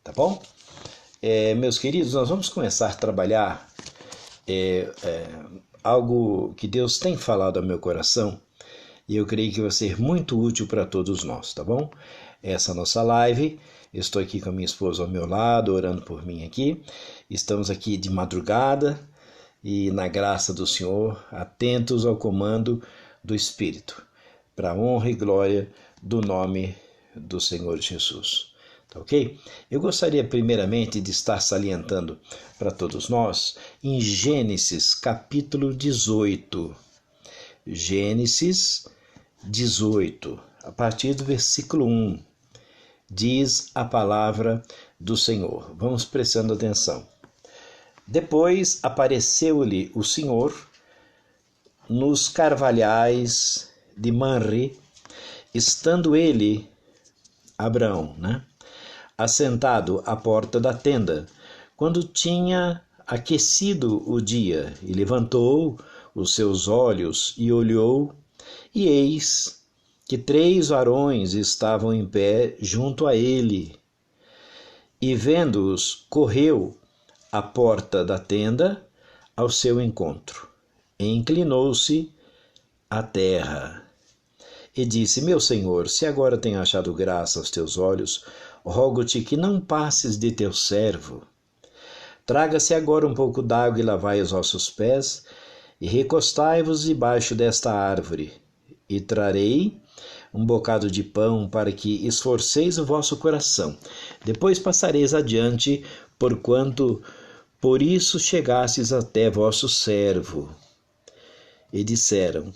tá bom? Meus queridos, nós vamos começar a trabalhar algo que Deus tem falado ao meu coração e eu creio que vai ser muito útil para todos nós, tá bom? Essa nossa live, eu estou aqui com a minha esposa ao meu lado, orando por mim aqui. Estamos aqui de madrugada e na graça do Senhor, atentos ao comando do Espírito, para a honra e glória do nome do Senhor Jesus. Tá ok? Eu gostaria primeiramente de estar salientando para todos nós em Gênesis capítulo 18. Gênesis 18, a partir do versículo 1, diz a palavra do Senhor. Vamos prestando atenção. Depois apareceu-lhe o Senhor nos carvalhais de Manre, estando ele, Abraão, assentado à porta da tenda, quando tinha aquecido o dia, e levantou os seus olhos e olhou, e eis que 3 varões estavam em pé junto a ele. E vendo-os, correu à porta da tenda ao seu encontro, e inclinou-se à terra. E disse: Meu senhor, se agora tenho achado graça aos teus olhos, rogo-te que não passes de teu servo. Traga-se agora um pouco d'água e lavai os vossos pés, e recostai-vos debaixo desta árvore, e trarei um bocado de pão para que esforceis o vosso coração. Depois passareis adiante, porquanto por isso chegastes até vosso servo. E disseram: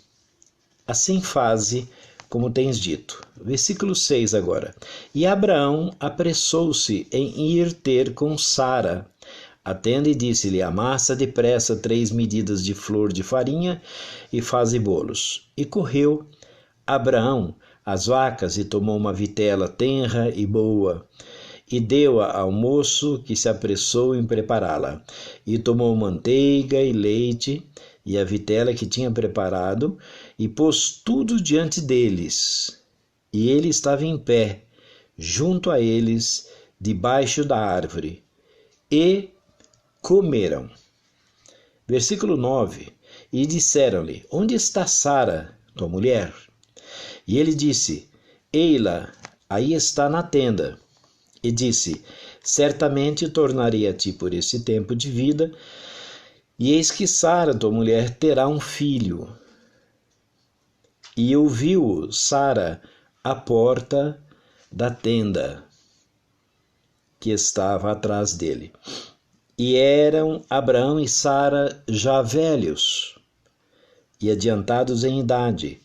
Assim faze como tens dito. Versículo 6 agora. E Abraão apressou-se em ir ter com Sara a tenda e disse-lhe: Amassa depressa 3 medidas de flor de farinha e faze bolos. E correu Abraão às vacas e tomou uma vitela tenra e boa, e deu-a ao moço, que se apressou em prepará-la. E tomou manteiga e leite e a vitela que tinha preparado, e pôs tudo diante deles. E ele estava em pé, junto a eles, debaixo da árvore. E comeram. Versículo 9. E disseram-lhe: Onde está Sara, tua mulher? E ele disse: Ei-la, aí está na tenda. E disse: Certamente tornarei a ti por esse tempo de vida, e eis que Sara, tua mulher, terá um filho. E ouviu Sara à porta da tenda que estava atrás dele. E eram Abraão e Sara já velhos e adiantados em idade.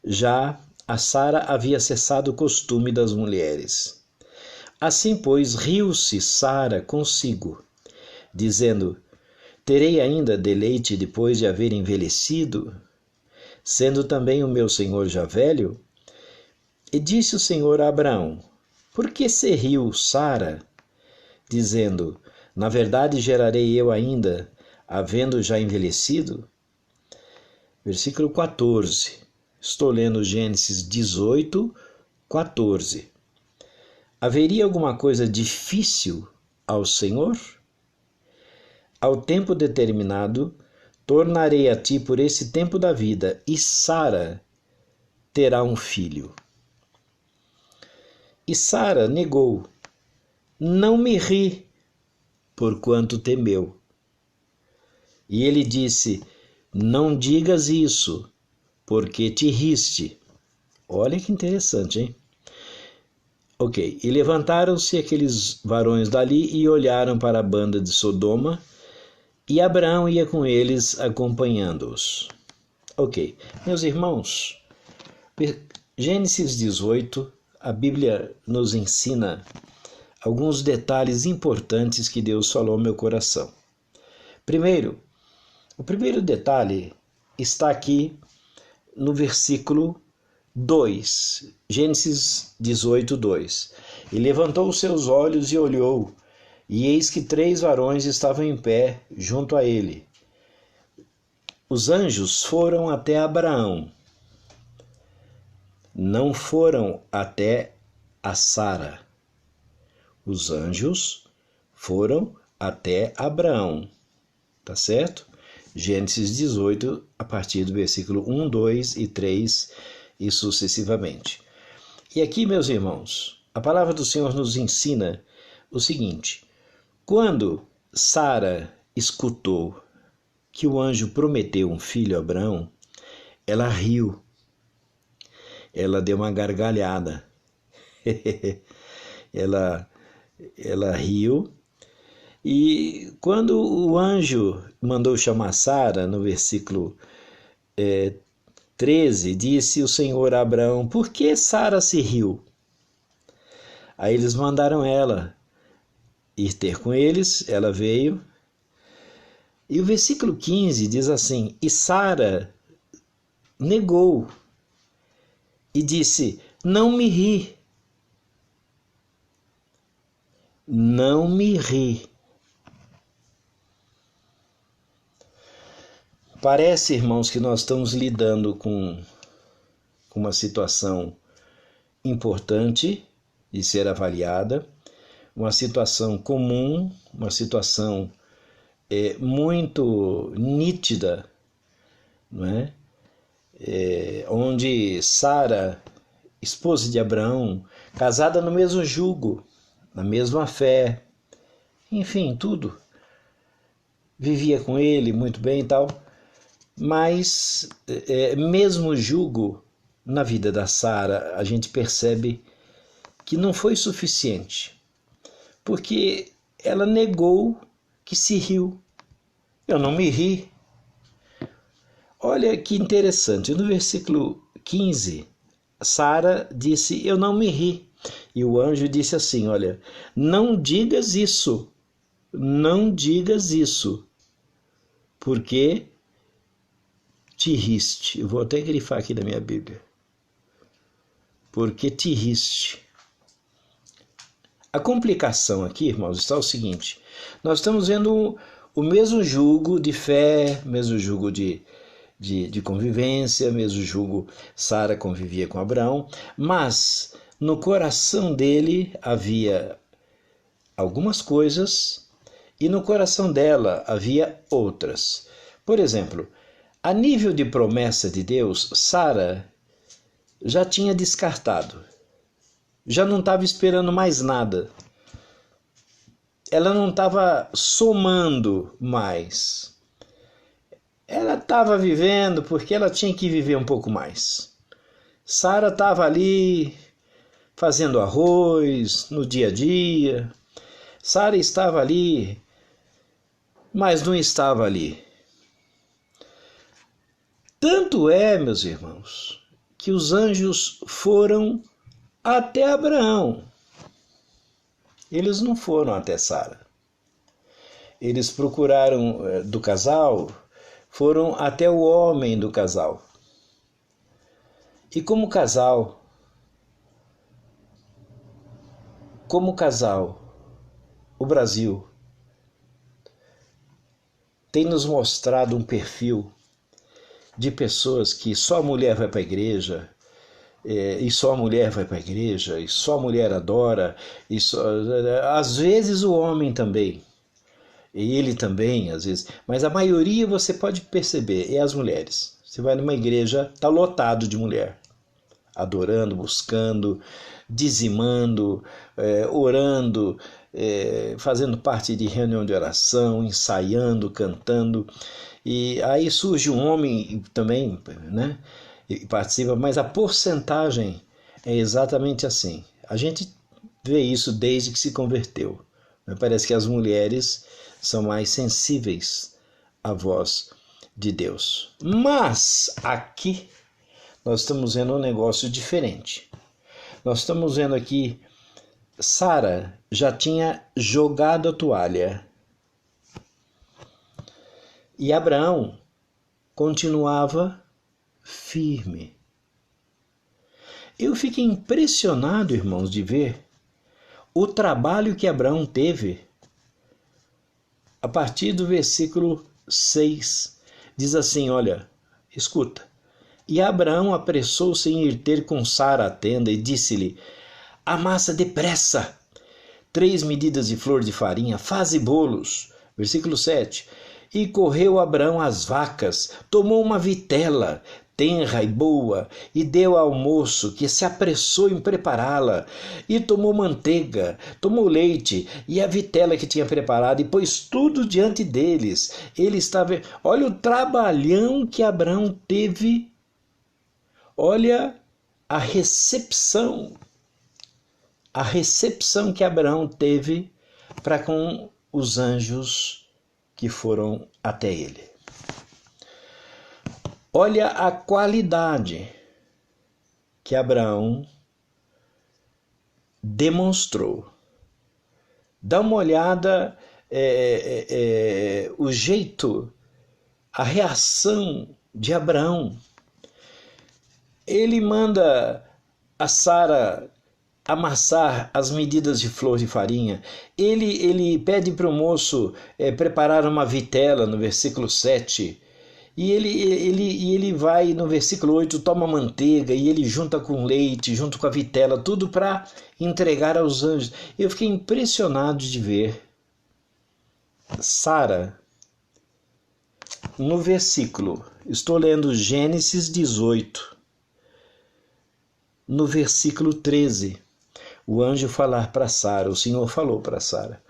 Já a Sara havia cessado o costume das mulheres. Assim, pois, riu-se Sara consigo, dizendo: Terei ainda deleite depois de haver envelhecido, sendo também o meu senhor já velho? E disse o Senhor a Abraão: Por que se riu Sara, dizendo: Na verdade gerarei eu ainda, havendo já envelhecido? Versículo 14. Estou lendo Gênesis 18, 14. Haveria alguma coisa difícil ao Senhor? Ao tempo determinado, tornarei a ti por esse tempo da vida, e Sara terá um filho. E Sara negou: Não me ri, porquanto temeu. E ele disse: Não digas isso, porque te riste. Olha que interessante, hein? Ok. E levantaram-se aqueles varões dali e olharam para a banda de Sodoma, e Abraão ia com eles, acompanhando-os. Ok. Meus irmãos, Gênesis 18, a Bíblia nos ensina alguns detalhes importantes que Deus falou ao meu coração. Primeiro, o primeiro detalhe está aqui no versículo 2, Gênesis 18, 2. E levantou os seus olhos e olhou, e eis que 3 varões estavam em pé junto a ele. Os anjos foram até Abraão, não foram até a Sara. Os anjos foram até Abraão, tá certo? Gênesis 18, a partir do versículo 1, 2 e 3 e sucessivamente. E aqui, meus irmãos, a palavra do Senhor nos ensina o seguinte: quando Sara escutou que o anjo prometeu um filho a Abraão, ela riu, ela deu uma gargalhada, ela riu. E quando o anjo mandou chamar Sara, no versículo 13, disse o Senhor a Abraão: por que Sara se riu? Aí eles mandaram ela ir ter com eles, ela veio. E o versículo 15 diz assim: e Sara negou e disse: não me ri. Não me ri. Parece, irmãos, que nós estamos lidando com uma situação importante de ser avaliada, uma situação comum, uma situação muito nítida, não é? Onde Sara, esposa de Abraão, casada no mesmo jugo, na mesma fé, enfim, tudo, vivia com ele muito bem e tal. Mas mesmo jugo na vida da Sara, a gente percebe que não foi suficiente, porque ela negou que se riu. Eu não me ri. Olha que interessante, no versículo 15, Sara disse: eu não me ri. E o anjo disse assim: olha, não digas isso, porque te riste. Eu vou até grifar aqui da minha Bíblia. Porque te riste. A complicação aqui, irmãos, está o seguinte: nós estamos vendo o mesmo jugo de fé, mesmo jugo de convivência, mesmo jugo. Sara convivia com Abraão, mas no coração dele havia algumas coisas e no coração dela havia outras. Por exemplo, a nível de promessa de Deus, Sara já tinha descartado. Já não estava esperando mais nada. Ela não estava somando mais. Ela estava vivendo porque ela tinha que viver um pouco mais. Sara estava ali fazendo arroz no dia a dia. Sara estava ali, mas não estava ali. Tanto é, meus irmãos, que os anjos foram até Abraão. Eles não foram até Sara. Eles procuraram do casal, foram até o homem do casal. E como casal, o Brasil tem nos mostrado um perfil de pessoas que só a mulher vai para a igreja, e só a mulher vai para a igreja, e só a mulher adora, e às vezes o homem também, e ele também, às vezes, mas a maioria você pode perceber, é as mulheres. Você vai numa igreja, está lotado de mulher, adorando, buscando, dizimando, orando, fazendo parte de reunião de oração, ensaiando, cantando. E aí surge um homem também, né, e participa, mas a porcentagem é exatamente assim. A gente vê isso desde que se converteu. Parece que as mulheres são mais sensíveis à voz de Deus. Mas aqui nós estamos vendo um negócio diferente. Nós estamos vendo aqui, Sara já tinha jogado a toalha. E Abraão continuava firme. Eu fiquei impressionado, irmãos, de ver o trabalho que Abraão teve. A partir do versículo 6, diz assim, olha, escuta. E Abraão apressou-se em ir ter com Sara à tenda e disse-lhe: amassa depressa, 3 medidas de flor de farinha, faze bolos. Versículo 7. E correu Abrão às vacas, tomou uma vitela, tenra e boa, e deu ao moço, que se apressou em prepará-la, e tomou manteiga, tomou leite, e a vitela que tinha preparado, e pôs tudo diante deles. Ele estava... Olha o trabalhão que Abrão teve, olha a recepção que Abraão teve para com os anjos que foram até ele. Olha a qualidade que Abraão demonstrou. Dá uma olhada, o jeito, a reação de Abraão. Ele manda a Sara amassar as medidas de flor de farinha. Ele pede para o moço preparar uma vitela, no versículo 7. E ele vai no versículo 8, toma manteiga e ele junta com leite, junto com a vitela, tudo para entregar aos anjos. Eu fiquei impressionado de ver Sara no versículo, estou lendo Gênesis 18, no versículo 13, o anjo falar para Sara, o Senhor falou para Sara: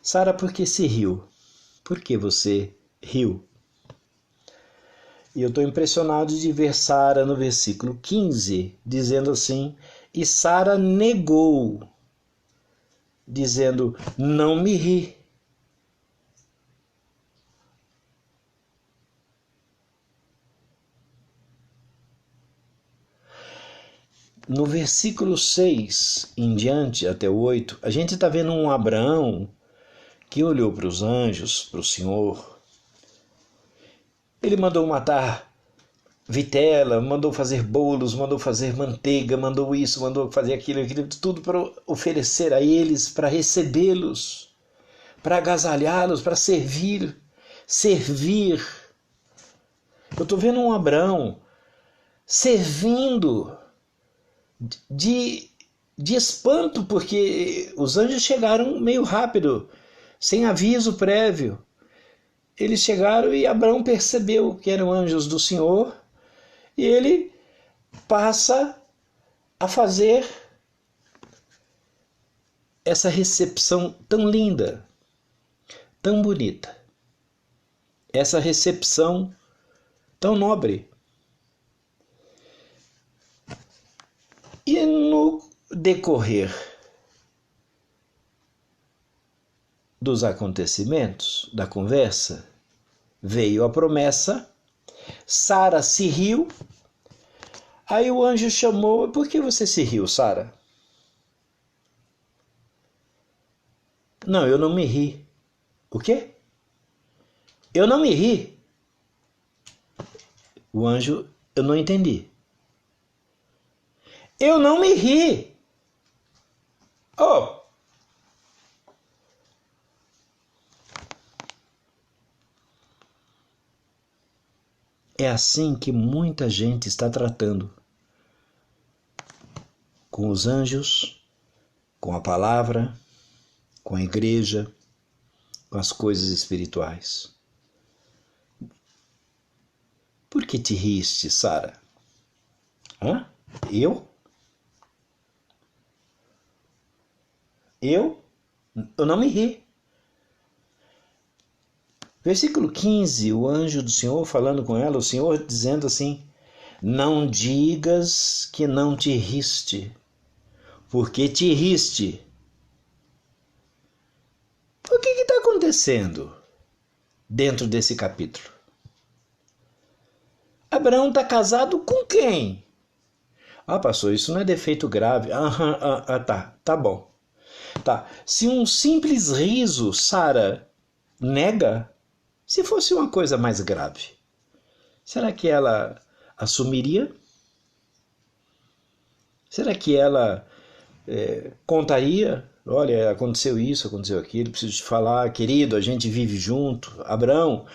Sara, por que se riu? Por que você riu? E eu estou impressionado de ver Sara no versículo 15, dizendo assim: e Sara negou, dizendo: não me ri. No versículo 6 em diante, até o 8, a gente está vendo um Abraão que olhou para os anjos, para o Senhor. Ele mandou matar vitela, mandou fazer bolos, mandou fazer manteiga, mandou isso, mandou fazer aquilo, tudo para oferecer a eles, para recebê-los, para agasalhá-los, para servir. Eu estou vendo um Abraão servindo de espanto, porque os anjos chegaram meio rápido, sem aviso prévio. Eles chegaram e Abraão percebeu que eram anjos do Senhor e ele passa a fazer essa recepção tão linda, tão bonita, essa recepção tão nobre. E no decorrer dos acontecimentos, da conversa, veio a promessa, Sara se riu, aí o anjo chamou: por que você se riu, Sara? Não, eu não me ri. O quê? Eu não me ri. O anjo, eu não entendi. Eu não me ri. Oh! É assim que muita gente está tratando com os anjos, com a palavra, com a igreja, com as coisas espirituais. Por que te riste, Sara? Hã? Eu? Eu não me ri. Versículo 15, o anjo do Senhor falando com ela, o Senhor dizendo assim: não digas que não te riste, porque te riste. O que está acontecendo dentro desse capítulo? Abraão está casado com quem? Ah, pastor, isso não é defeito grave. Tá bom. Tá. Se um simples riso Sara nega, se fosse uma coisa mais grave, será que ela assumiria? Será que ela contaria? Olha, aconteceu isso, aconteceu aquilo, preciso te falar, querido, a gente vive junto. Abraão,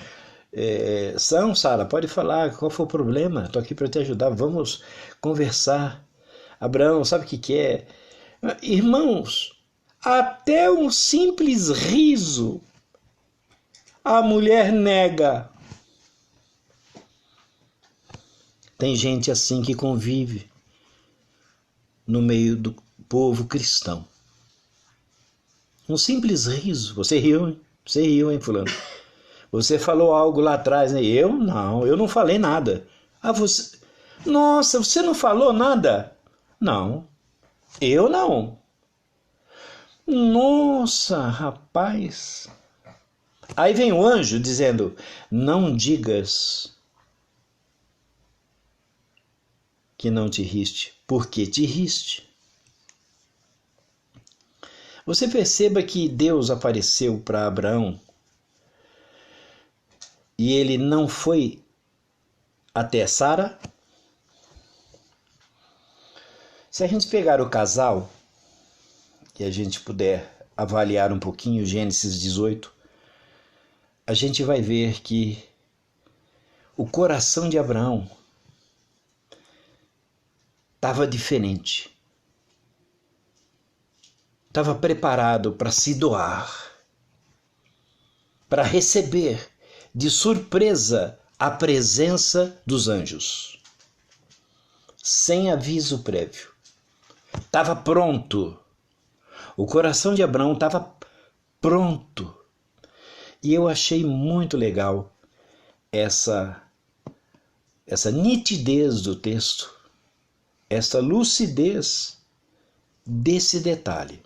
Sara, pode falar, qual foi o problema? Estou aqui para te ajudar, vamos conversar. Abraão, sabe o que é? Irmãos, Até um simples riso a mulher nega. Tem gente assim que convive no meio do povo cristão. Um simples riso. Você riu, hein? Você riu, hein, fulano? Você falou algo lá atrás, né? Eu não falei nada. Ah, você... Nossa, você não falou nada? Não, eu não. Nossa, rapaz. Aí vem o anjo dizendo, não digas que não te riste, porque te riste. Você perceba que Deus apareceu para Abraão e ele não foi até Sara. Se a gente pegar o casal e a gente puder avaliar um pouquinho Gênesis 18, a gente vai ver que o coração de Abraão estava diferente. Estava preparado para se doar, para receber de surpresa a presença dos anjos, sem aviso prévio. Estava pronto. O coração de Abraão estava pronto. E eu achei muito legal essa nitidez do texto, essa lucidez desse detalhe.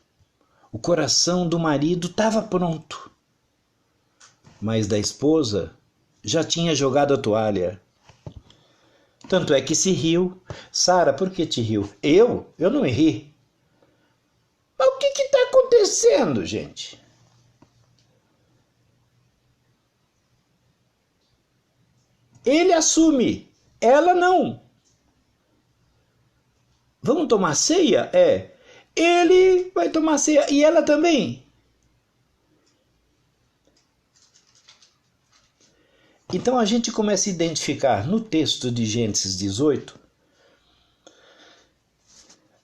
O coração do marido estava pronto, mas da esposa já tinha jogado a toalha. Tanto é que se riu. Sara, por que te riu? Eu não ri. Mas o que está acontecendo, gente? Ele assume, ela não. Vamos tomar ceia? É. Ele vai tomar ceia e ela também. Então a gente começa a identificar no texto de Gênesis 18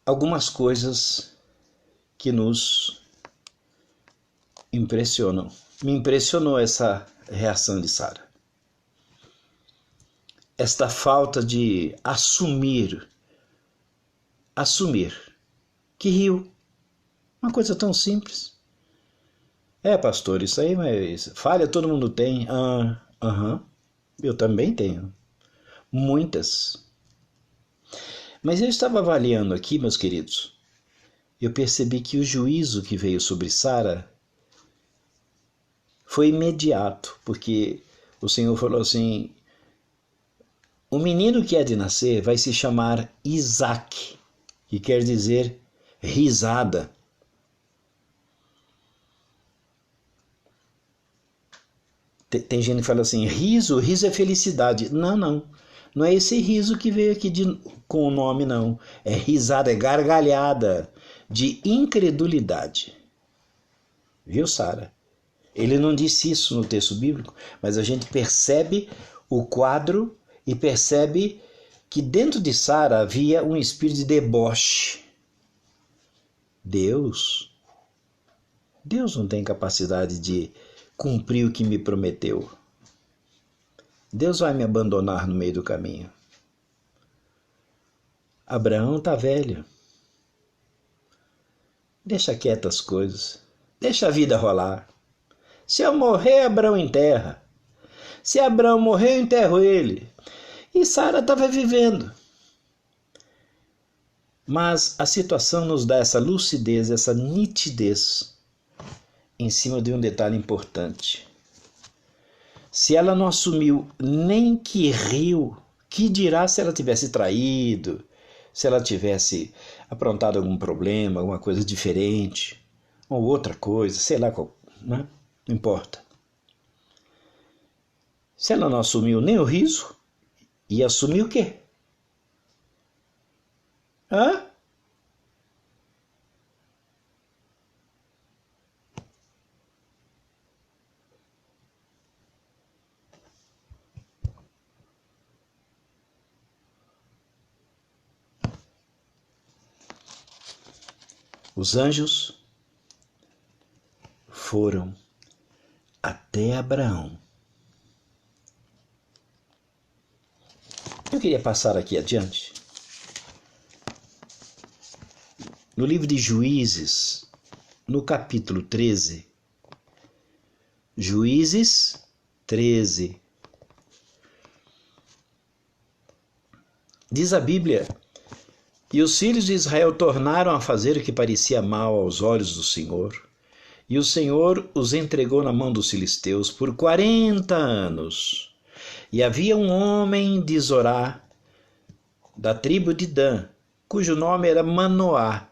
algumas coisas que nos impressionam. Me impressionou essa reação de Sara. Esta falta de assumir, que riu. Uma coisa tão simples. É, pastor, isso aí, mas falha todo mundo tem. Eu também tenho. Muitas. Mas eu estava avaliando aqui, meus queridos, eu percebi que o juízo que veio sobre Sara foi imediato, porque o Senhor falou assim, o menino que é de nascer vai se chamar Isaque, que quer dizer risada. Tem gente que fala assim, riso é felicidade. Não é esse riso que veio aqui com o nome, não. É risada, é gargalhada de incredulidade. Viu, Sara? Ele não disse isso no texto bíblico, mas a gente percebe o quadro e percebe que dentro de Sara havia um espírito de deboche. Deus não tem capacidade de cumprir o que me prometeu. Deus vai me abandonar no meio do caminho. Abraão está velho. Deixa quietas as coisas. Deixa a vida rolar. Se eu morrer, Abraão enterra. Se Abraão morrer, eu enterro ele. E Sara estava vivendo. Mas a situação nos dá essa lucidez, essa nitidez em cima de um detalhe importante. Se ela não assumiu nem que riu, que dirá se ela tivesse traído, se ela tivesse aprontado algum problema, alguma coisa diferente, ou outra coisa, sei lá qual, né? Não importa. Se ela não assumiu nem o riso, ia assumir o quê? Hã? Os anjos foram até Abraão. Eu queria passar aqui adiante. No livro de Juízes, no capítulo 13, Juízes 13, diz a Bíblia: e os filhos de Israel tornaram a fazer o que parecia mal aos olhos do Senhor, e o Senhor os entregou na mão dos filisteus por 40 anos. E havia um homem de Zorá, da tribo de Dan, cujo nome era Manoá,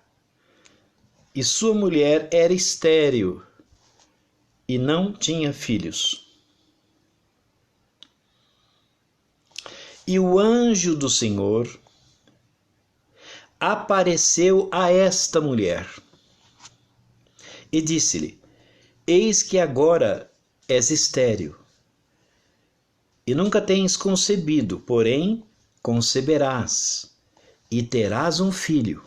e sua mulher era estéril e não tinha filhos. E o anjo do Senhor apareceu a esta mulher e disse-lhe: eis que agora és estéril e nunca tens concebido, porém conceberás e terás um filho.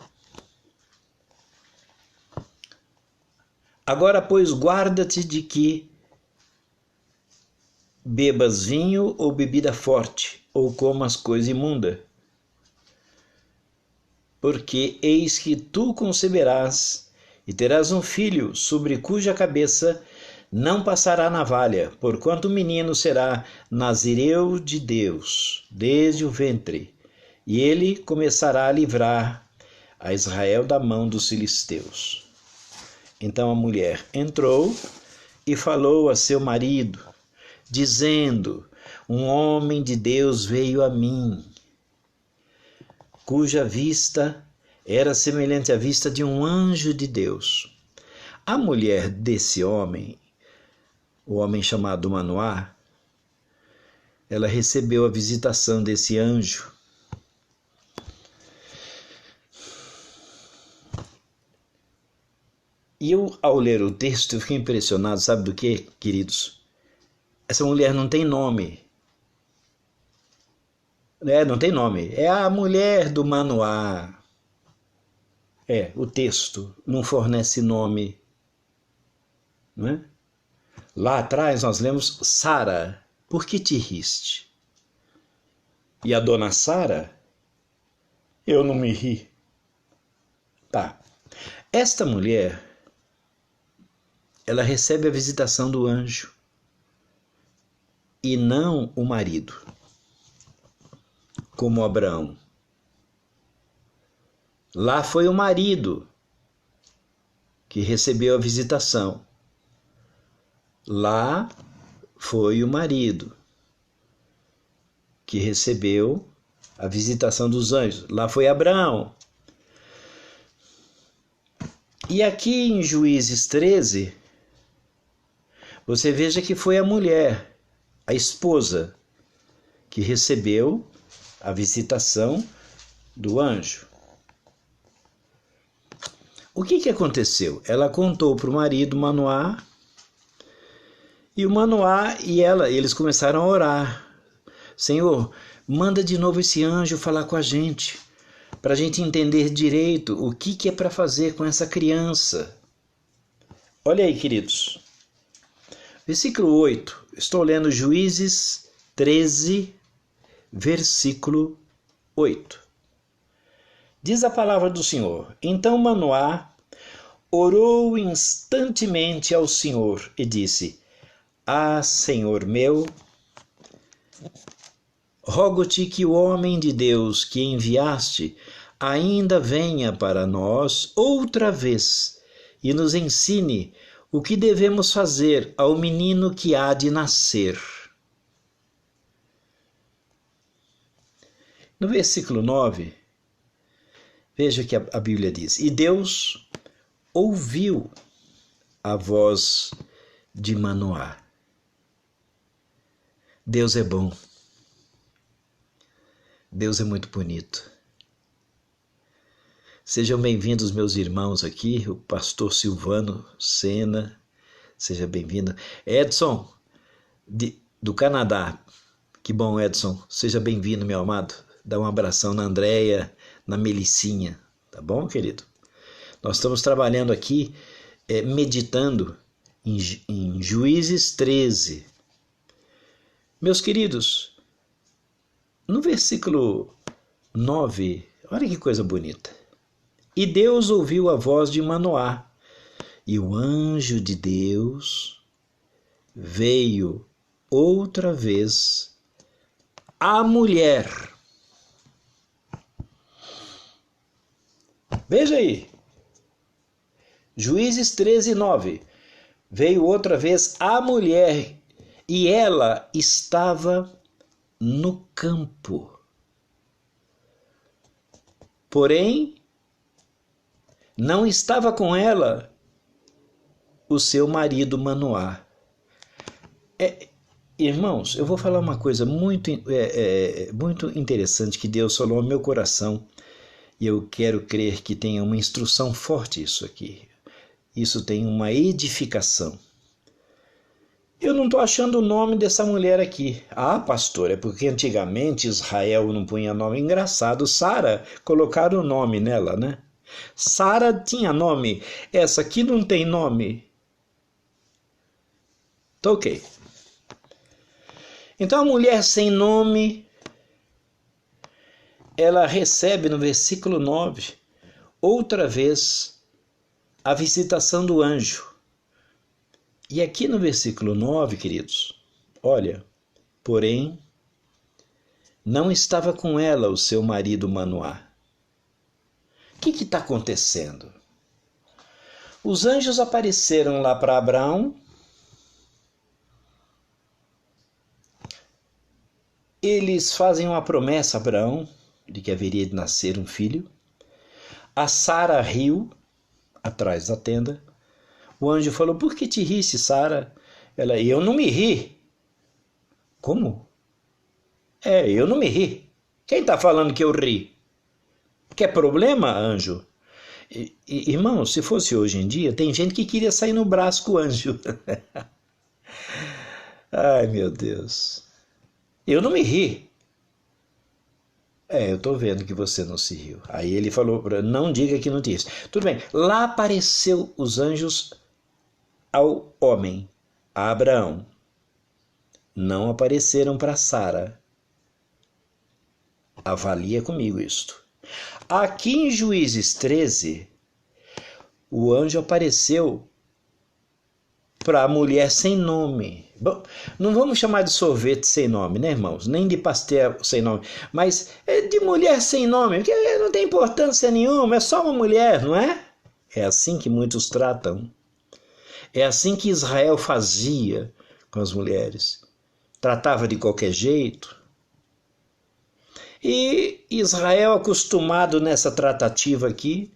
Agora, pois, guarda-te de que bebas vinho ou bebida forte, ou comas coisa imunda. Porque eis que tu conceberás e terás um filho, sobre cuja cabeça não passará navalha, porquanto o menino será nazireu de Deus, desde o ventre, e ele começará a livrar a Israel da mão dos filisteus. Então a mulher entrou e falou a seu marido, dizendo: um homem de Deus veio a mim, cuja vista era semelhante à vista de um anjo de Deus. A mulher desse homem, o homem chamado Manoá, ela recebeu a visitação desse anjo. E eu, ao ler o texto, eu fiquei impressionado, sabe do que, queridos? Essa mulher não tem nome. Não tem nome. É a mulher do Manoá. O texto não fornece nome. Não é? Lá atrás nós lemos: Sara, por que te riste? E a dona Sara: eu não me ri. Tá. Esta mulher, ela recebe a visitação do anjo e não o marido, como Abraão. Lá foi o marido que recebeu a visitação. Lá foi o marido que recebeu a visitação dos anjos. Lá foi Abraão. E aqui em Juízes 13, você veja que foi a mulher, a esposa, que recebeu a visitação do anjo. O que aconteceu? Ela contou para o marido Manoá, e o Manoá e ela, eles começaram a orar. Senhor, manda de novo esse anjo falar com a gente, para a gente entender direito o que é para fazer com essa criança. Olha aí, queridos. Versículo 8. Estou lendo Juízes 13, versículo 8. Diz a palavra do Senhor: então Manoá orou instantemente ao Senhor e disse: ah, Senhor meu, rogo-te que o homem de Deus que enviaste ainda venha para nós outra vez e nos ensine o que devemos fazer ao menino que há de nascer. No versículo 9, veja que a Bíblia diz: e Deus ouviu a voz de Manoá. Deus é bom. Deus é muito bonito. Sejam bem-vindos, meus irmãos aqui, o pastor Silvano Sena, seja bem-vindo. Edson, do Canadá, que bom, Edson, seja bem-vindo, meu amado. Dá um abração na Andréia, na Melicinha, tá bom, querido? Nós estamos trabalhando aqui, meditando em Juízes 13. Meus queridos, no versículo 9, olha que coisa bonita. E Deus ouviu a voz de Manoá, e o anjo de Deus veio outra vez à mulher. Veja aí, Juízes 13, 9. Veio outra vez a mulher, e ela estava no campo. Porém, não estava com ela o seu marido Manoá. Irmãos, eu vou falar uma coisa muito interessante que Deus falou ao meu coração, e eu quero crer que tenha uma instrução forte isso aqui. Isso tem uma edificação. Eu não estou achando o nome dessa mulher aqui. Ah, pastor, é porque antigamente Israel não punha nome. Engraçado, Sara, colocaram o nome nela, né? Sara tinha nome, essa aqui não tem nome. Tá ok. Então a mulher sem nome, ela recebe no versículo 9, outra vez, a visitação do anjo. E aqui no versículo 9, queridos, olha, porém, não estava com ela o seu marido Manoá. O que está acontecendo? Os anjos apareceram lá para Abraão. Eles fazem uma promessa a Abraão de que haveria de nascer um filho. A Sara riu atrás da tenda. O anjo falou: por que te riste, Sara? Ela: eu não me ri. Como? Eu não me ri. Quem está falando que eu ri? Quer problema, anjo? Irmão, se fosse hoje em dia, tem gente que queria sair no braço com o anjo. Ai, meu Deus. Eu não me ri. Eu estou vendo que você não se riu. Aí ele falou: não diga que não te riste. Tudo bem. Lá apareceu os anjos ao homem, a Abraão. Não apareceram para Sara. Avalia comigo isto. Aqui em Juízes 13, o anjo apareceu para a mulher sem nome. Bom, não vamos chamar de sorvete sem nome, né, irmãos? Nem de pastel sem nome. Mas de mulher sem nome, porque não tem importância nenhuma, é só uma mulher, não é? É assim que muitos tratam. É assim que Israel fazia com as mulheres. Tratava de qualquer jeito. E Israel, acostumado nessa tratativa aqui,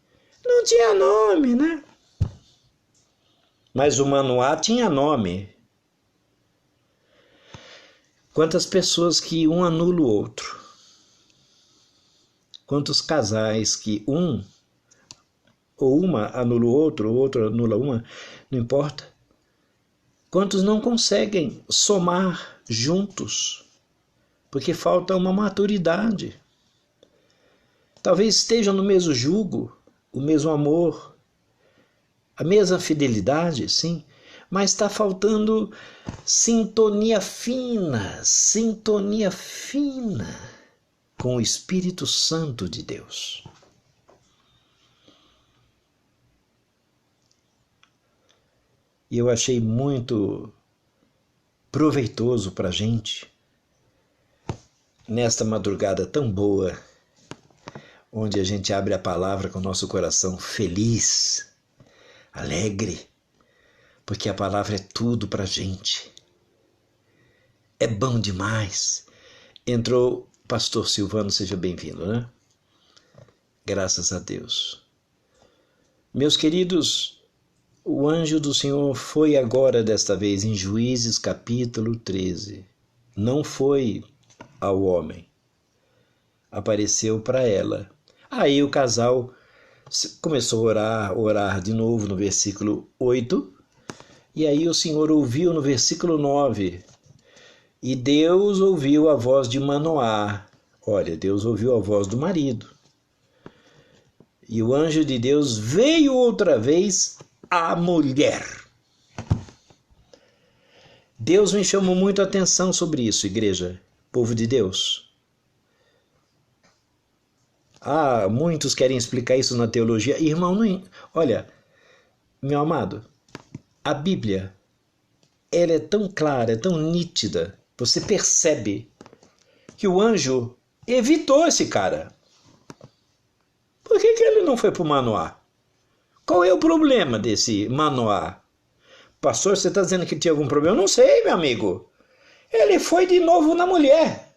não tinha nome, né? Mas o Manoá tinha nome. Quantas pessoas que um anula o outro. Quantos casais que um ou uma anula o outro anula uma, não importa. Quantos não conseguem somar juntos, porque falta uma maturidade. Talvez estejam no mesmo jugo, o mesmo amor, a mesma fidelidade, sim, mas está faltando sintonia fina com o Espírito Santo de Deus. E eu achei muito proveitoso para a gente, nesta madrugada tão boa, onde a gente abre a palavra com o nosso coração feliz, alegre, porque a palavra é tudo para a gente. É bom demais. Entrou o pastor Silvano, seja bem-vindo, né? Graças a Deus. Meus queridos, o anjo do Senhor foi agora, desta vez, em Juízes capítulo 13. Não foi ao homem. Apareceu para ela. Aí o casal começou a orar de novo no versículo 8. E aí o Senhor ouviu no versículo 9. E Deus ouviu a voz de Manoá. Olha, Deus ouviu a voz do marido. E o anjo de Deus veio outra vez à mulher. Deus me chamou muito a atenção sobre isso, igreja, povo de Deus. Muitos querem explicar isso na teologia. Irmão, olha, meu amado, a Bíblia, ela é tão clara, é tão nítida. Você percebe que o anjo evitou esse cara. Por que ele não foi para o Manoá? Qual é o problema desse Manoá? Pastor, você está dizendo que tinha algum problema? Eu não sei, meu amigo. Ele foi de novo na mulher.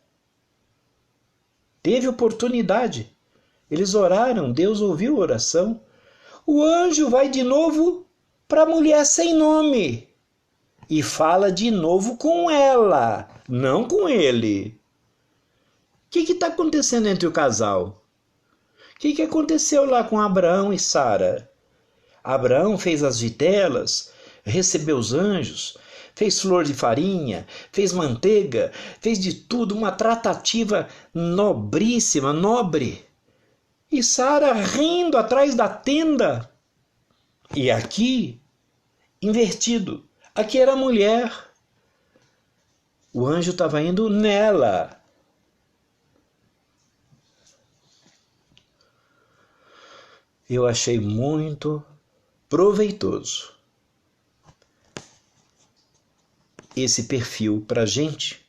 Teve oportunidade. Eles oraram, Deus ouviu a oração. O anjo vai de novo para a mulher sem nome. E fala de novo com ela, não com ele. O que está acontecendo entre o casal? O que aconteceu lá com Abraão e Sara? Abraão fez as vitelas, recebeu os anjos, fez flor de farinha, fez manteiga, fez de tudo, uma tratativa nobríssima, nobre. E Sara rindo atrás da tenda. E aqui, invertido, aqui era a mulher. O anjo estava indo nela. Eu achei muito proveitoso esse perfil para a gente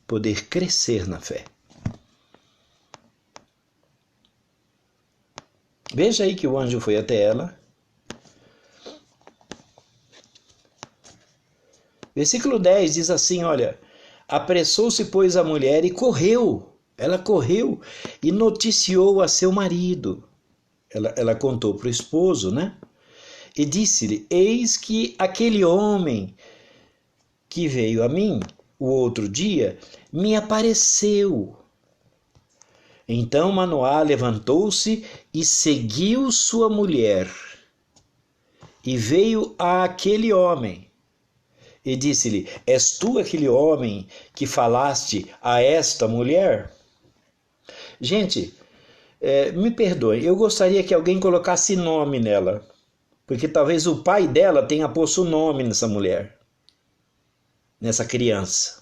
poder crescer na fé. Veja aí que o anjo foi até ela. Versículo 10 diz assim, olha, apressou-se, pois, a mulher e correu. Ela correu e noticiou a seu marido. Ela contou para o esposo, né? E disse-lhe, eis que aquele homem que veio a mim o outro dia me apareceu. Então Manoá levantou-se e seguiu sua mulher. E veio àquele homem e disse-lhe, és tu aquele homem que falaste a esta mulher? Gente, me perdoe, eu gostaria que alguém colocasse nome nela, porque talvez o pai dela tenha posto nome nessa mulher, nessa criança.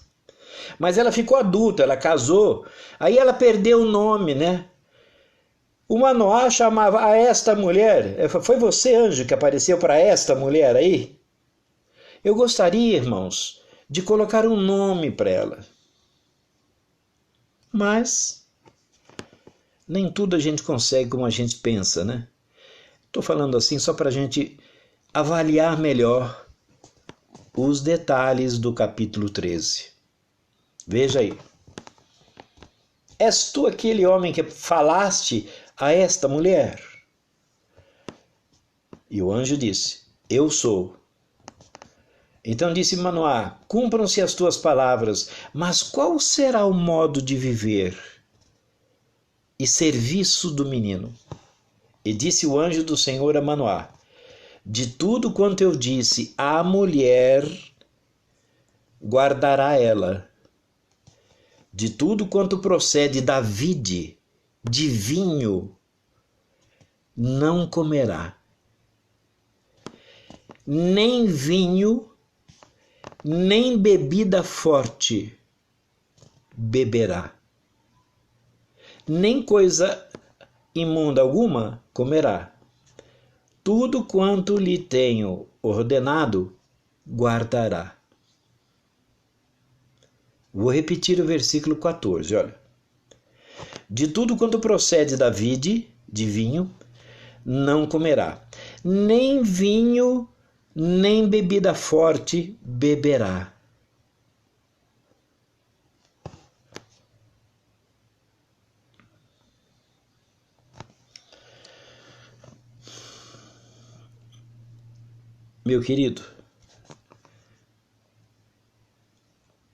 Mas ela ficou adulta, ela casou, aí ela perdeu o nome, né? O Manoá chamava a esta mulher, foi você, anjo, que apareceu para esta mulher aí? Eu gostaria, irmãos, de colocar um nome para ela. Mas nem tudo a gente consegue como a gente pensa, né? Estou falando assim só para a gente avaliar melhor os detalhes do capítulo 13. Veja aí. És tu aquele homem que falaste a esta mulher? E o anjo disse, eu sou. Então disse Manoá, cumpram-se as tuas palavras, mas qual será o modo de viver e serviço do menino? E disse o anjo do Senhor a Manoá, de tudo quanto eu disse à mulher, guardará ela. De tudo quanto procede da vide, de vinho, não comerá. Nem vinho, nem bebida forte beberá. Nem coisa imunda alguma comerá. Tudo quanto lhe tenho ordenado, guardará. Vou repetir o versículo 14, olha. De tudo quanto procede da vide, de vinho, não comerá. Nem vinho, nem bebida forte beberá. Meu querido,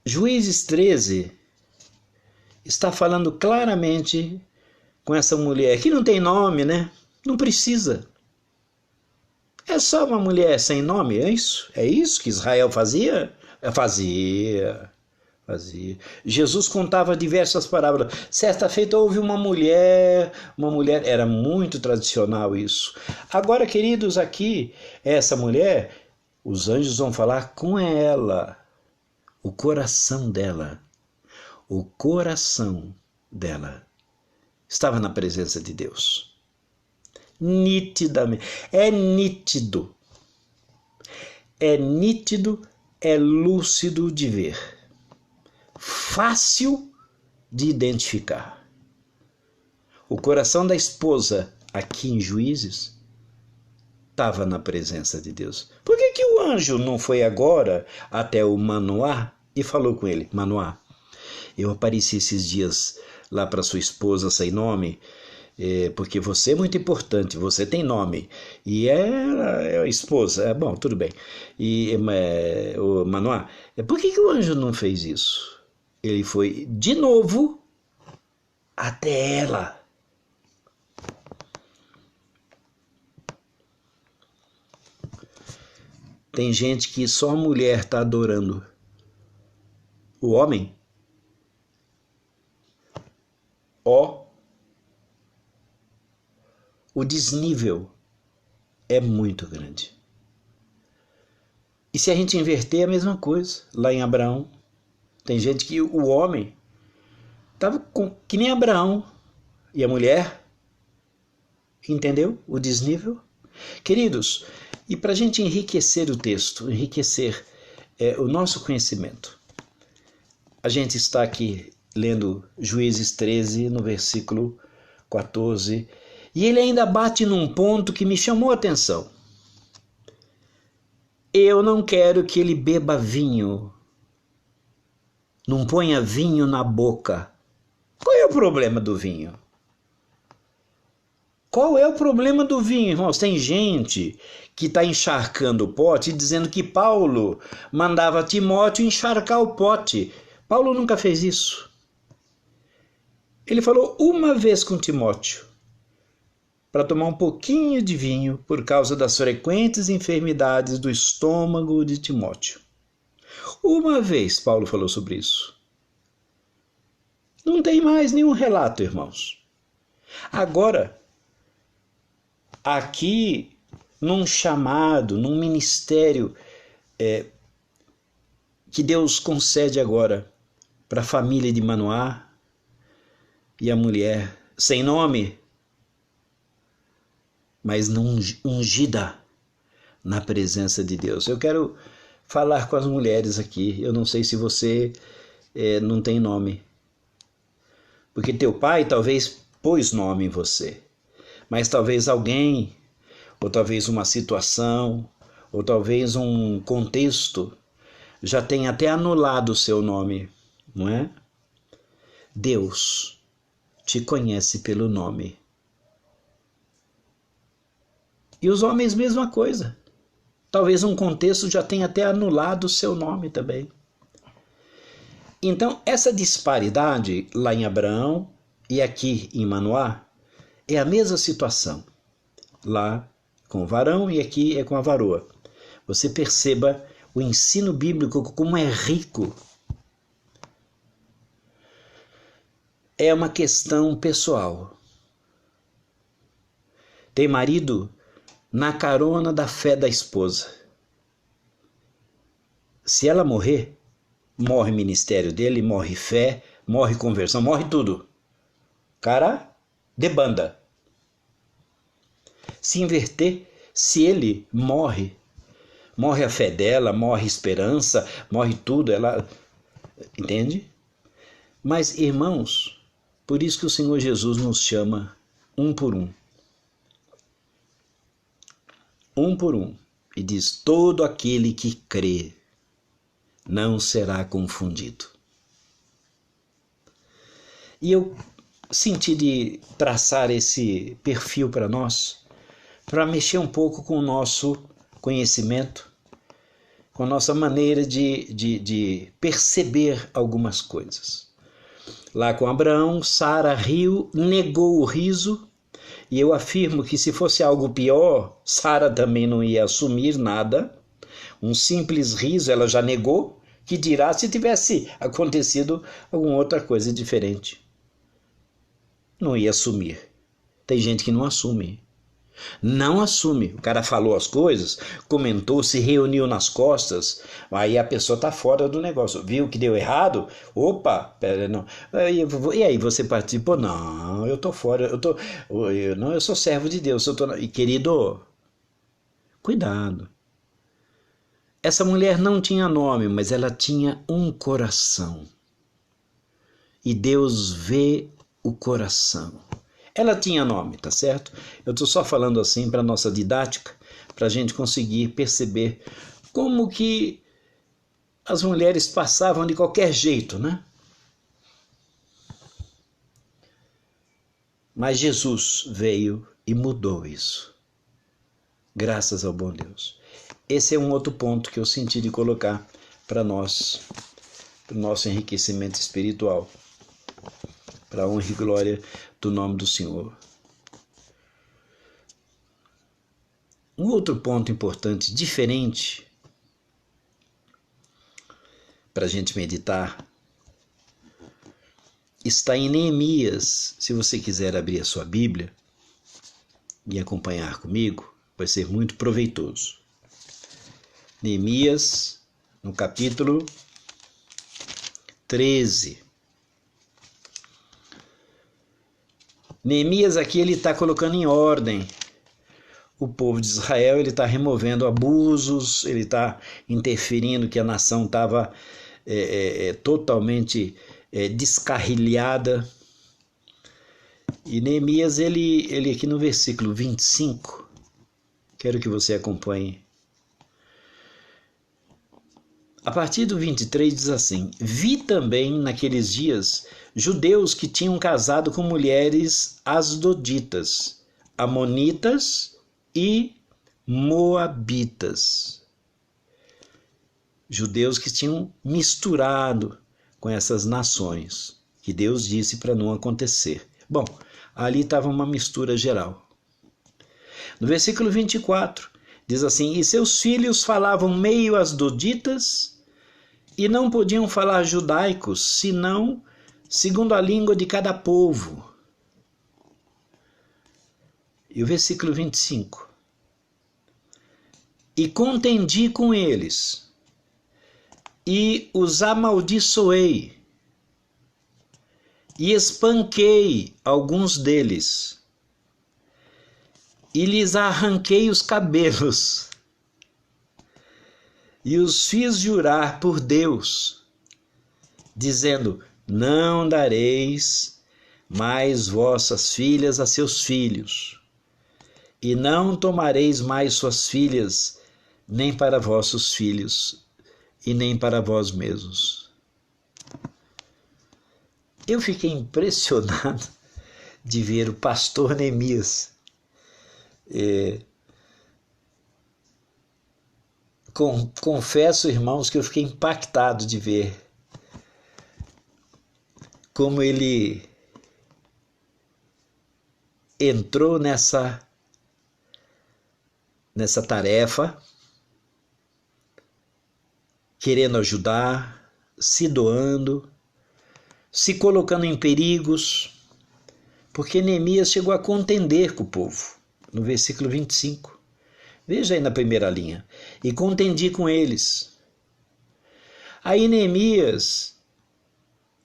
Juízes 13 está falando claramente com essa mulher, que não tem nome, né? Não precisa. É só uma mulher sem nome, é isso? É isso que Israel fazia? Fazia. Jesus contava diversas parábolas. Certa feita houve uma mulher, era muito tradicional isso. Agora, queridos, aqui, essa mulher, os anjos vão falar com ela. o coração dela estava na presença de Deus. Nitidamente. É nítido, é lúcido de ver, fácil de identificar. O coração da esposa, aqui em Juízes, estava na presença de Deus. Por que o anjo não foi agora até o Manoá e falou com ele? Manoá, eu apareci esses dias lá para sua esposa sem nome, porque você é muito importante, você tem nome, e ela é a esposa, bom, tudo bem. E o Manoá, por que o anjo não fez isso? Ele foi de novo até ela. Tem gente que só a mulher está adorando. O homem, o desnível é muito grande. E se a gente inverter, é a mesma coisa. Lá em Abraão, tem gente que o homem estava que nem Abraão. E a mulher, entendeu? O desnível. Queridos, e para a gente enriquecer o texto, enriquecer o nosso conhecimento, a gente está aqui lendo Juízes 13, no versículo 14, e ele ainda bate num ponto que me chamou a atenção. Eu não quero que ele beba vinho, não ponha vinho na boca. Qual é o problema do vinho? Qual é o problema do vinho, irmãos? Tem gente que está encharcando o pote dizendo que Paulo mandava Timóteo encharcar o pote. Paulo nunca fez isso. Ele falou uma vez com Timóteo para tomar um pouquinho de vinho por causa das frequentes enfermidades do estômago de Timóteo. Uma vez Paulo falou sobre isso. Não tem mais nenhum relato, irmãos. Agora, aqui, num chamado, num ministério que Deus concede agora para a família de Manoá e a mulher sem nome, mas ungida na presença de Deus. Eu quero falar com as mulheres aqui. Eu não sei se você não tem nome, porque teu pai talvez pôs nome em você. Mas talvez alguém, ou talvez uma situação, ou talvez um contexto já tenha até anulado o seu nome, não é? Deus te conhece pelo nome. E os homens, mesma coisa. Talvez um contexto já tenha até anulado o seu nome também. Então, essa disparidade lá em Abraão e aqui em Manoá, é a mesma situação, lá com o varão e aqui é com a varoa. Você perceba o ensino bíblico como é rico. É uma questão pessoal. Tem marido na carona da fé da esposa. Se ela morrer, morre o ministério dele, morre fé, morre conversão, morre tudo. Cara, debanda. Se inverter, se ele morre, morre a fé dela, morre a esperança, morre tudo, ela, entende? Mas, irmãos, por isso que o Senhor Jesus nos chama um por um. Um por um. E diz, todo aquele que crê não será confundido. E eu senti de traçar esse perfil para nós, para mexer um pouco com o nosso conhecimento, com a nossa maneira de perceber algumas coisas. Lá com Abraão, Sara riu, negou o riso, e eu afirmo que se fosse algo pior, Sara também não ia assumir nada. Um simples riso ela já negou, que dirá se tivesse acontecido alguma outra coisa diferente. Não ia assumir. Tem gente que não assume. Não assume. O cara falou as coisas, comentou, se reuniu nas costas, aí a pessoa está fora do negócio. Viu que deu errado? Opa, pera, não. E aí, você participou? Não, eu tô fora. Não, eu sou servo de Deus. E querido, cuidado. Essa mulher não tinha nome, mas ela tinha um coração. E Deus vê o coração. Ela tinha nome, tá certo? Eu estou só falando assim para nossa didática, para a gente conseguir perceber como que as mulheres passavam de qualquer jeito, né? Mas Jesus veio e mudou isso. Graças ao bom Deus. Esse é um outro ponto que eu senti de colocar para nós, para o nosso enriquecimento espiritual, para a honra e glória do nome do Senhor. Um outro ponto importante, diferente, para a gente meditar, está em Neemias. Se você quiser abrir a sua Bíblia e acompanhar comigo, vai ser muito proveitoso. Neemias, no capítulo 13. Neemias aqui ele está colocando em ordem o povo de Israel, ele está removendo abusos, ele está interferindo que a nação estava totalmente descarrilhada. E Neemias, ele aqui no versículo 25, quero que você acompanhe. A partir do 23 diz assim: vi também naqueles dias judeus que tinham casado com mulheres asdoditas, amonitas e moabitas. Judeus que tinham misturado com essas nações, que Deus disse para não acontecer. Bom, ali estava uma mistura geral. No versículo 24, diz assim: e seus filhos falavam meio asdoditas e não podiam falar judaicos, senão segundo a língua de cada povo. E o versículo 25. E contendi com eles, e os amaldiçoei, e espanquei alguns deles, e lhes arranquei os cabelos, e os fiz jurar por Deus, dizendo: não dareis mais vossas filhas a seus filhos, e não tomareis mais suas filhas, nem para vossos filhos, e nem para vós mesmos. Eu fiquei impressionado de ver o pastor Neemias confesso, irmãos, que eu fiquei impactado de ver como ele entrou nessa tarefa, querendo ajudar, se doando, se colocando em perigos, porque Neemias chegou a contender com o povo, no versículo 25. Veja aí na primeira linha. E contendi com eles. Aí Neemias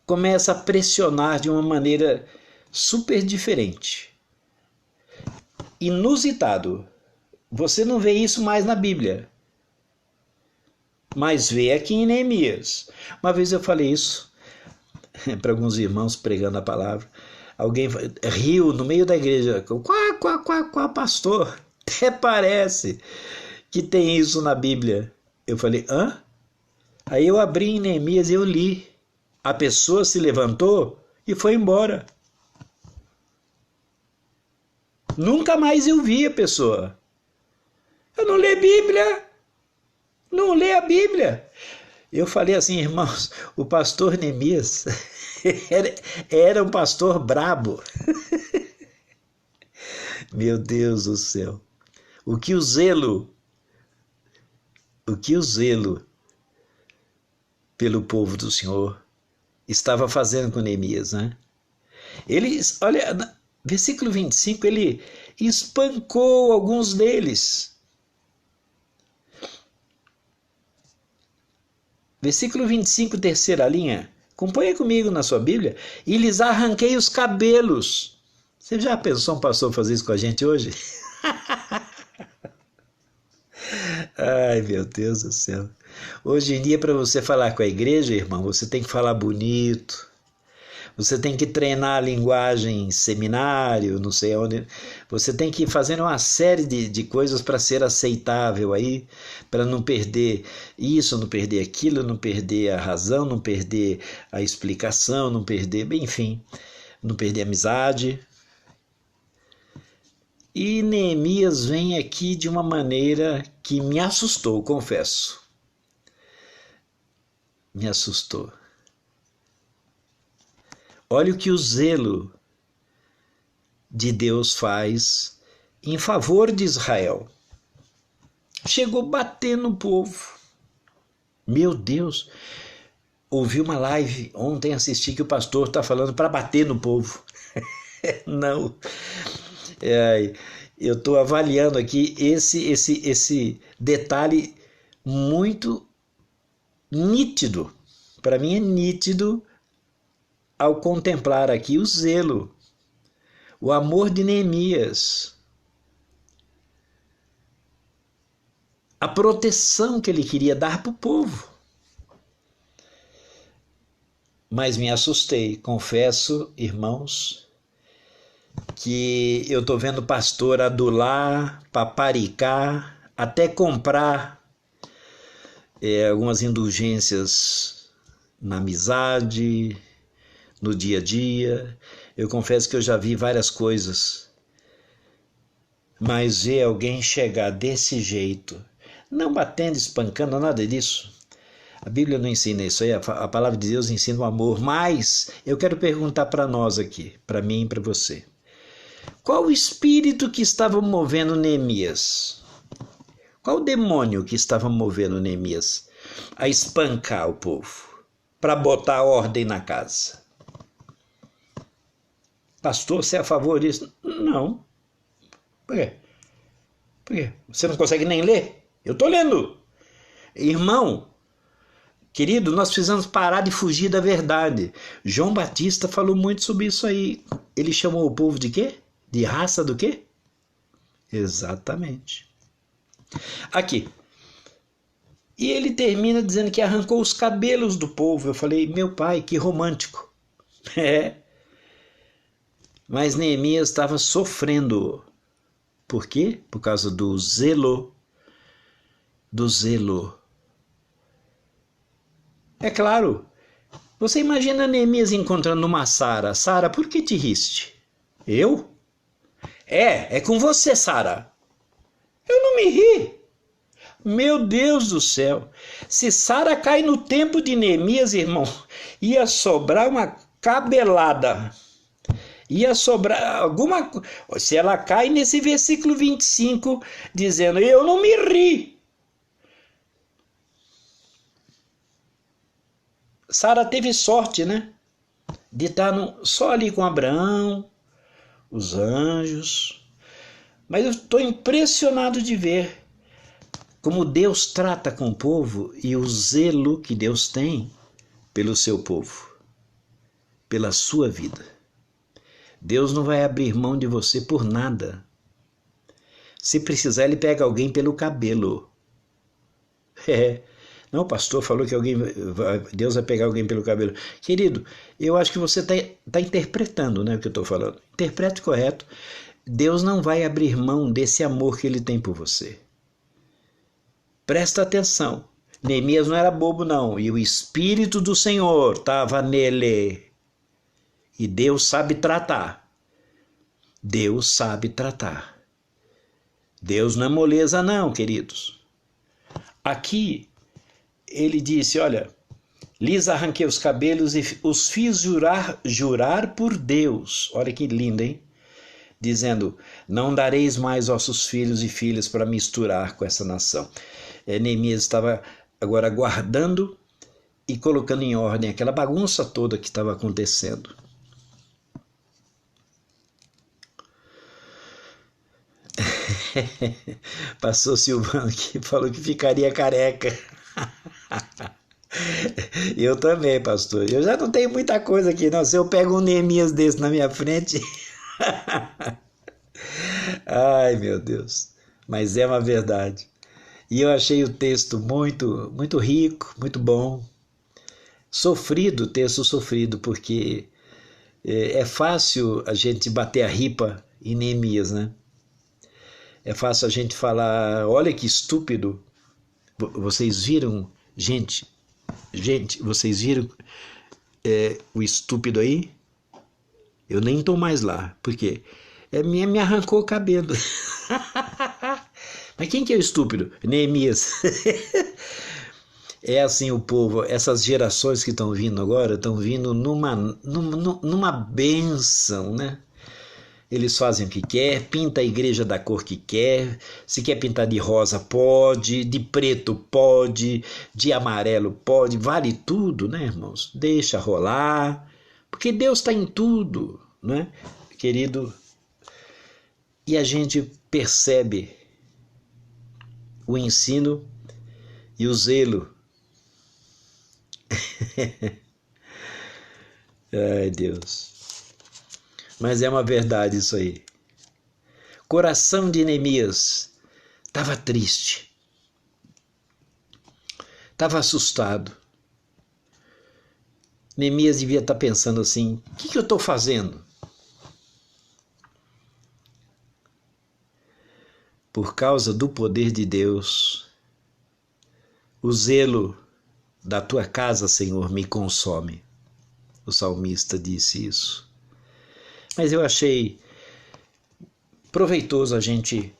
começa a pressionar de uma maneira super diferente. Inusitado. Você não vê isso mais na Bíblia, mas vê aqui em Neemias. Uma vez eu falei isso para alguns irmãos pregando a palavra. Alguém riu no meio da igreja. Quá, pastor. Até parece que tem isso na Bíblia. Eu falei, hã? Aí eu abri em Neemias e eu li. A pessoa se levantou e foi embora. Nunca mais eu vi a pessoa. Eu não leio Bíblia. Não leio a Bíblia. Eu falei assim, irmãos, o pastor Neemias era um pastor brabo. Meu Deus do céu. O que o zelo pelo povo do Senhor estava fazendo com Neemias, né? Ele, olha, versículo 25, ele espancou alguns deles. Versículo 25, terceira linha. Acompanha comigo na sua Bíblia. E lhes arranquei os cabelos. Você já pensou um pastor fazer isso com a gente hoje? Ai, meu Deus do céu. Hoje em dia, para você falar com a igreja, irmão, você tem que falar bonito. Você tem que treinar a linguagem em seminário, não sei onde. Você tem que fazer uma série de coisas para ser aceitável aí, para não perder isso, não perder aquilo, não perder a razão, não perder a explicação, não perder, enfim, não perder a amizade. E Neemias vem aqui de uma maneira que me assustou, confesso. Me assustou. Olha o que o zelo de Deus faz em favor de Israel. Chegou a bater no povo. Meu Deus, ouvi uma live ontem, assisti que o pastor está falando para bater no povo. Não. Eu estou avaliando aqui esse detalhe muito nítido. Para mim é nítido ao contemplar aqui o zelo, o amor de Neemias, a proteção que ele queria dar para o povo. Mas me assustei, confesso, irmãos, que eu estou vendo pastor adular, paparicar, até comprar algumas indulgências na amizade, no dia a dia. Eu confesso que eu já vi várias coisas, mas ver alguém chegar desse jeito, não batendo, espancando, nada disso. A Bíblia não ensina isso aí, a palavra de Deus ensina o amor. Mas eu quero perguntar para nós aqui, para mim e para você. Qual o espírito que estava movendo Neemias? Qual o demônio que estava movendo Neemias a espancar o povo, para botar ordem na casa? Pastor, você é a favor disso? Não. Por quê? Por quê? Você não consegue nem ler? Eu estou lendo. Irmão, querido, nós precisamos parar de fugir da verdade. João Batista falou muito sobre isso aí. Ele chamou o povo de quê? De raça do quê? Exatamente. Aqui. E ele termina dizendo que arrancou os cabelos do povo. Eu falei, meu pai, que romântico. É. Mas Neemias estava sofrendo. Por quê? Por causa do zelo. Do zelo. É claro. Você imagina Neemias encontrando uma Sara. Sara, por que te riste? Eu? É com você, Sara. Eu não me ri. Meu Deus do céu. Se Sara cai no tempo de Neemias, irmão, ia sobrar uma cabelada. Ia sobrar alguma coisa. Se ela cai nesse versículo 25, dizendo, eu não me ri. Sara teve sorte, né? De estar só ali com Abraão, os anjos. Mas eu estou impressionado de ver como Deus trata com o povo e o zelo que Deus tem pelo seu povo, pela sua vida. Deus não vai abrir mão de você por nada. Se precisar, ele pega alguém pelo cabelo. Não, o pastor falou que Deus vai pegar alguém pelo cabelo. Querido, eu acho que você está interpretando, né, o que eu estou falando. Interprete correto. Deus não vai abrir mão desse amor que ele tem por você. Presta atenção. Neemias não era bobo, não. E o Espírito do Senhor estava nele. E Deus sabe tratar. Deus sabe tratar. Deus não é moleza, não, queridos. Aqui, ele disse, olha, lhes arranquei os cabelos e os fiz jurar por Deus. Olha que lindo, hein? Dizendo, não dareis mais vossos filhos e filhas para misturar com essa nação. Neemias estava agora guardando e colocando em ordem aquela bagunça toda que estava acontecendo. Pastor Silvano que falou que ficaria careca. Eu também, pastor. Eu já não tenho muita coisa aqui, não. Se eu pego um Neemias desse na minha frente. Ai, meu Deus. Mas é uma verdade. E eu achei o texto muito, muito rico, muito bom. Sofrido, texto sofrido, porque é fácil a gente bater a ripa em Neemias, né? É fácil a gente falar, olha que estúpido. Vocês viram, gente, vocês viram o estúpido aí? Eu nem tô mais lá, porque me arrancou o cabelo. Mas quem que é o estúpido? Neemias. É assim o povo, essas gerações que estão vindo agora, estão vindo numa bênção, né? Eles fazem o que quer, pinta a igreja da cor que quer, se quer pintar de rosa pode, de preto pode, de amarelo pode, vale tudo, né, irmãos? Deixa rolar, porque Deus está em tudo, né, querido? E a gente percebe o ensino e o zelo. Ai, Deus. Mas é uma verdade isso aí. Coração de Neemias estava triste, estava assustado. Neemias devia estar pensando assim: o que eu estou fazendo? Por causa do poder de Deus, o zelo da tua casa, Senhor, me consome. O salmista disse isso. Mas eu achei proveitoso a gente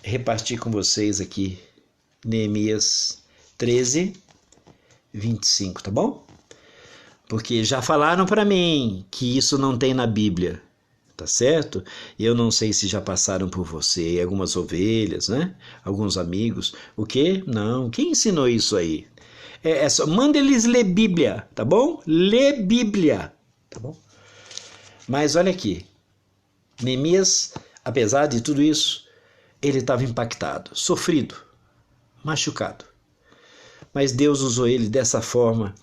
repartir com vocês aqui Neemias 13, 25, tá bom? Porque já falaram para mim que isso não tem na Bíblia, tá certo? Eu não sei se já passaram por você algumas ovelhas, né? Alguns amigos. O quê? Não. Quem ensinou isso aí? Manda eles ler Bíblia, tá bom? Lê Bíblia, tá bom? Mas olha aqui, Neemias, apesar de tudo isso, ele estava impactado, sofrido, machucado. Mas Deus usou ele dessa forma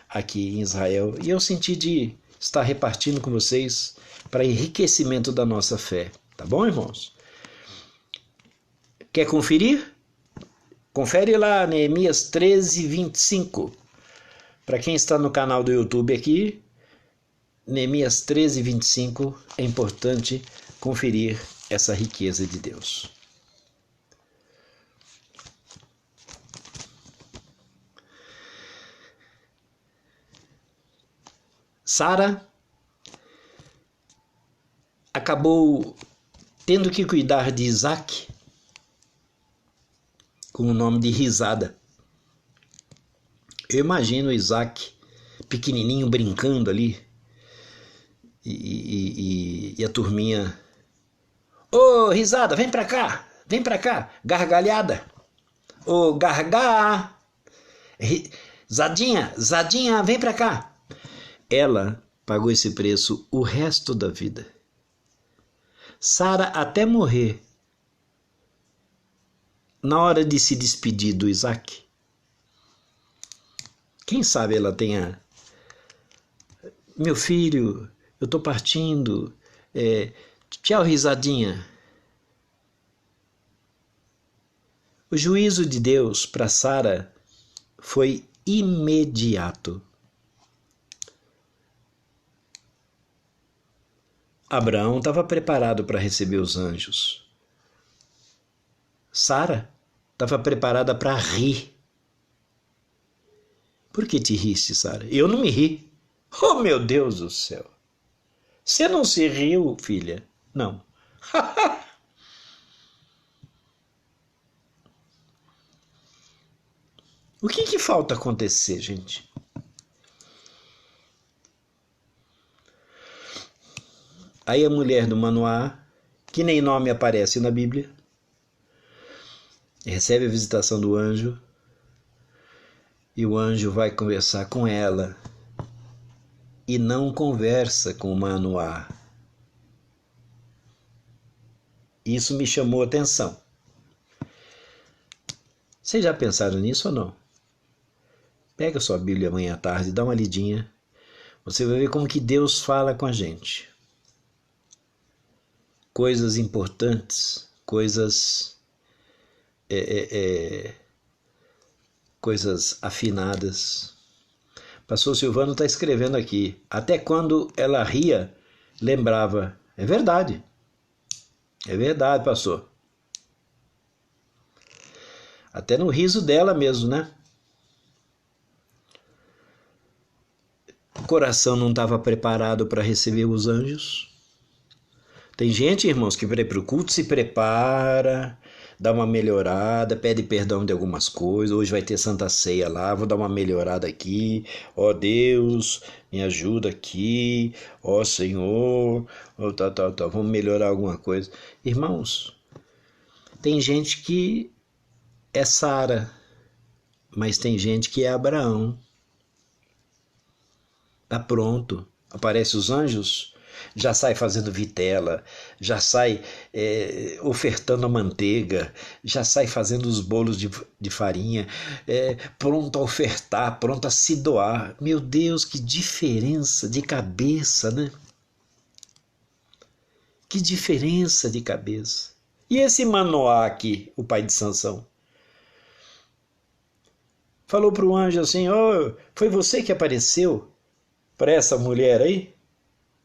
aqui em Israel. E eu senti de estar repartindo com vocês para enriquecimento da nossa fé. Tá bom, irmãos? Quer conferir? Confere lá, Neemias 13, 25. Para quem está no canal do YouTube aqui, Neemias 13, 25, é importante conferir essa riqueza de Deus. Sara acabou tendo que cuidar de Isaac com o nome de risada. Eu imagino Isaac pequenininho brincando ali e a turminha: ô, risada, vem pra cá, gargalhada, ô, gargá, Zadinha, vem pra cá. Ela pagou esse preço o resto da vida. Sara até morrer, na hora de se despedir do Isaac, quem sabe ela tenha: meu filho, eu tô partindo, tchau, risadinha. O juízo de Deus para Sara foi imediato. Abraão estava preparado para receber os anjos. Sara estava preparada para rir. Por que te riste, Sara? Eu não me ri. Oh, meu Deus do céu! Você não se riu, filha? Não. O que falta acontecer, gente? Aí a mulher do Manoá, que nem nome aparece na Bíblia, recebe a visitação do anjo e o anjo vai conversar com ela e não conversa com o Manoá. Isso me chamou a atenção. Vocês já pensaram nisso ou não? Pega sua Bíblia amanhã à tarde, dá uma lidinha. Você vai ver como que Deus fala com a gente. Coisas importantes, coisas coisas afinadas. Pastor Silvano está escrevendo aqui. Até quando ela ria, lembrava. É verdade. É verdade, pastor. Até no riso dela mesmo, né? O coração não estava preparado para receber os anjos. Tem gente, irmãos, que vai para o culto, se prepara, dá uma melhorada, pede perdão de algumas coisas. Hoje vai ter Santa Ceia lá, vou dar uma melhorada aqui. Ó Deus, me ajuda aqui. Ó Senhor, vamos melhorar alguma coisa. Irmãos, tem gente que é Sara, mas tem gente que é Abraão. Tá pronto. Aparece os anjos, já sai fazendo vitela, já sai ofertando a manteiga, já sai fazendo os bolos de farinha, pronto a ofertar, pronto a se doar. Meu Deus, que diferença de cabeça, né? Que diferença de cabeça. E esse Manoá aqui, o pai de Sansão? Falou para o anjo assim, foi você que apareceu para essa mulher aí?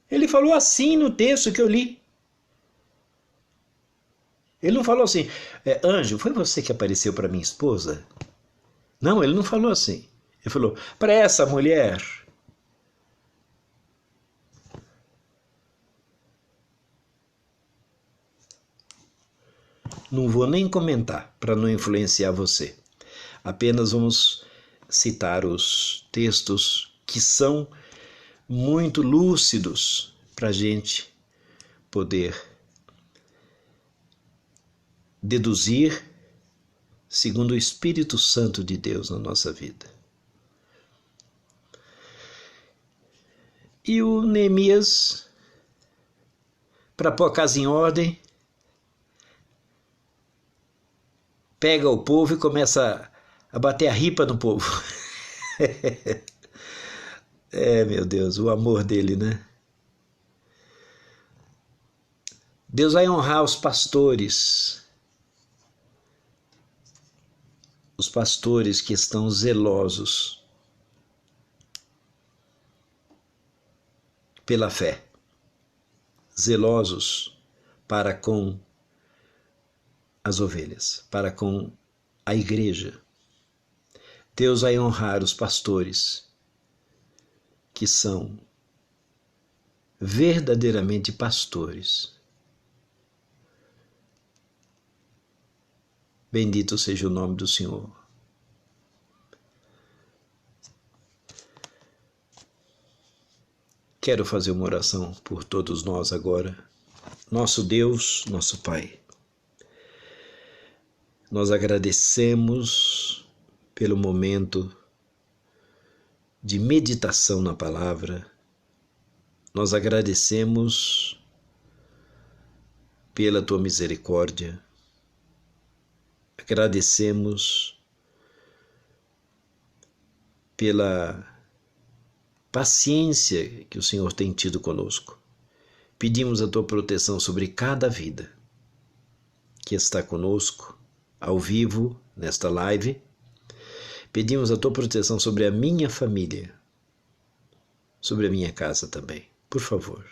Ele falou assim no texto que eu li. Ele não falou assim, anjo, foi você que apareceu para minha esposa? Não, ele não falou assim. Ele falou, para essa mulher. Não vou nem comentar para não influenciar você. Apenas vamos citar os textos que são muito lúcidos para a gente poder deduzir segundo o Espírito Santo de Deus na nossa vida. E o Neemias, para pôr a casa em ordem, pega o povo e começa a bater a ripa no povo. Meu Deus, o amor dele, né? Deus vai honrar os pastores que estão zelosos pela fé, zelosos para com as ovelhas, para com a igreja. Deus vai honrar os pastores que são verdadeiramente pastores. Bendito seja o nome do Senhor. Quero fazer uma oração por todos nós agora. Nosso Deus, nosso Pai, nós agradecemos pelo momento de meditação na palavra. Nós agradecemos pela tua misericórdia. Agradecemos pela paciência que o Senhor tem tido conosco. Pedimos a tua proteção sobre cada vida que está conosco, ao vivo, nesta live. Pedimos a tua proteção sobre a minha família, sobre a minha casa também. Por favor.